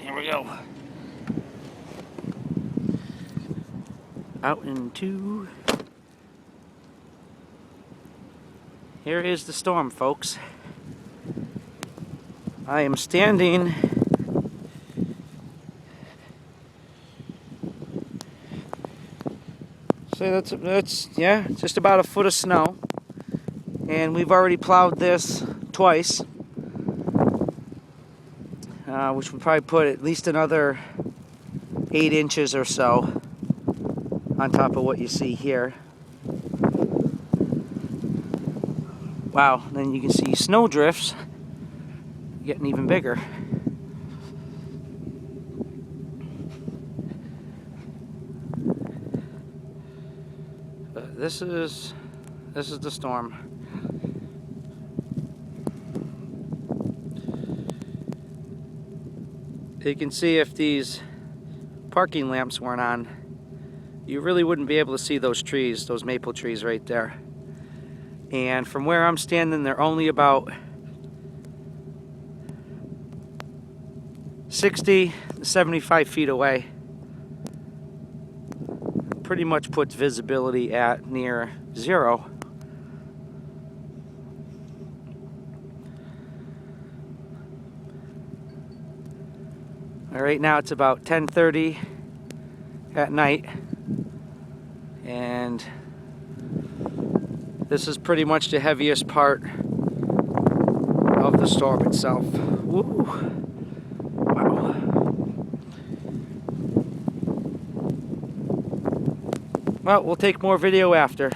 Here we go. Out into... Here is the storm, folks. I am standing so that's yeah, just about a foot of snow, and we've already plowed this twice, which would probably put at least another 8 inches or so on top of what you see here. Wow, then you can see snow drifts getting even bigger. But this is the storm. You can see if these parking lamps weren't on, you really wouldn't be able to see those trees, those maple trees right there. And from where I'm standing, they're only about 60 to 75 feet away. Pretty much puts visibility at near zero. All right, now it's about 10:30 at night, and this is pretty much the heaviest part of the storm itself. Woo. Wow. Well, we'll take more video after.